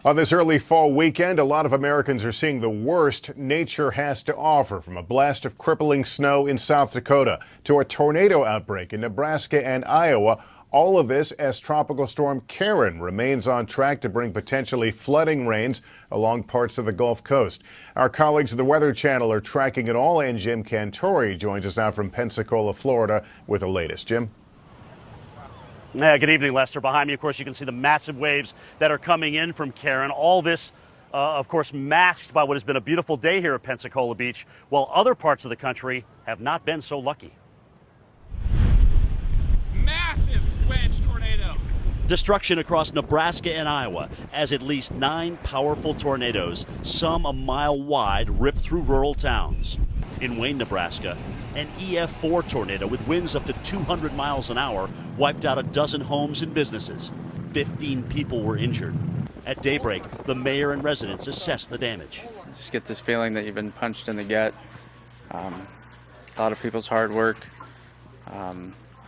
On this early fall weekend, a lot of Americans are seeing the worst nature has to offer, from a blast of crippling snow in South Dakota to a tornado outbreak in Nebraska and Iowa. All of this as Tropical Storm Karen remains on track to bring potentially flooding rains along parts of the Gulf Coast. Our colleagues at the Weather Channel are tracking it all, and Jim Cantori joins us now from Pensacola, Florida, with the latest. Jim? Yeah, good evening, Lester. Behind me, of course, you can see the massive waves that are coming in from Karen. All this, of course, masked by what has been a beautiful day here at Pensacola Beach, while other parts of the country have not been so lucky. Massive wedge tornado. Destruction across Nebraska and Iowa as at least 9 powerful tornadoes, some a mile wide, ripped through rural towns. In Wayne, Nebraska, an EF4 tornado with winds up to 200 miles an hour wiped out a dozen homes and businesses. 15 people were injured. At daybreak, the mayor and residents assessed the damage. Just get this feeling that you've been punched in the gut. A lot of people's hard work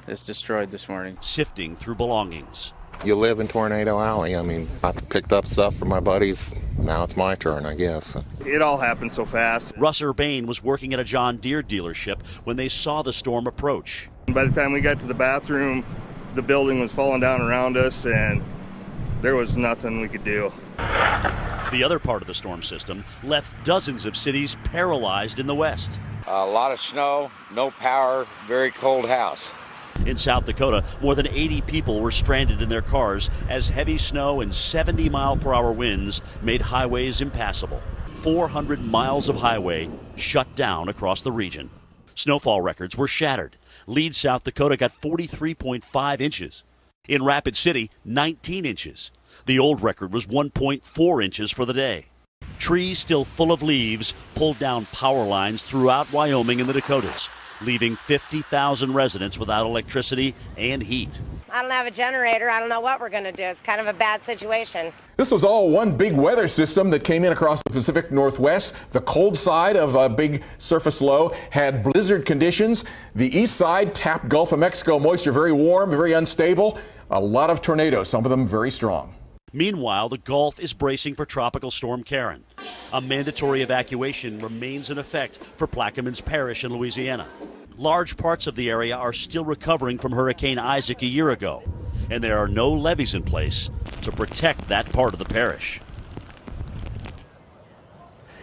is destroyed this morning. Sifting through belongings. You live in Tornado Alley. I mean, I picked up stuff from my buddies. Now it's my turn, I guess. It all happened so fast. Russ Urbane was working at a John Deere dealership when they saw the storm approach. By the time we got to the bathroom, the building was falling down around us, and there was nothing we could do. The other part of the storm system left dozens of cities paralyzed in the west. A lot of snow, no power, very cold house. In South Dakota, more than 80 people were stranded in their cars as heavy snow and 70-mile-per-hour winds made highways impassable. 400 miles of highway shut down across the region. Snowfall records were shattered. Leeds, South Dakota got 43.5 inches. In Rapid City, 19 inches. The old record was 1.4 inches for the day. Trees still full of leaves pulled down power lines throughout Wyoming and the Dakotas, leaving 50,000 residents without electricity and heat. I don't have a generator. I don't know what we're going to do. It's kind of a bad situation. This was all one big weather system that came in across the Pacific Northwest. The cold side of a big surface low had blizzard conditions. The east side tapped Gulf of Mexico moisture, very warm, very unstable. A lot of tornadoes, some of them very strong. Meanwhile, the Gulf is bracing for Tropical Storm Karen. A mandatory evacuation remains in effect for Plaquemines Parish in Louisiana. Large parts of the area are still recovering from Hurricane Isaac a year ago, and there are no levees in place to protect that part of the parish.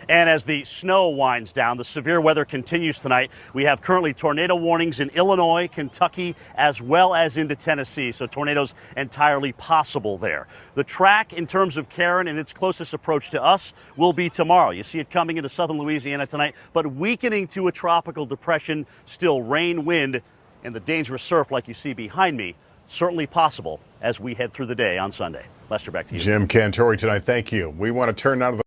And as the snow winds down, the severe weather continues tonight. We have currently tornado warnings in Illinois, Kentucky, as well as into Tennessee. So tornadoes entirely possible there. The track in terms of Karen and its closest approach to us will be tomorrow. You see it coming into southern Louisiana tonight, but weakening to a tropical depression, still rain, wind, and the dangerous surf like you see behind me, certainly possible as we head through the day on Sunday. Lester, back to you. Jim Cantori tonight, thank you. We want to turn now to the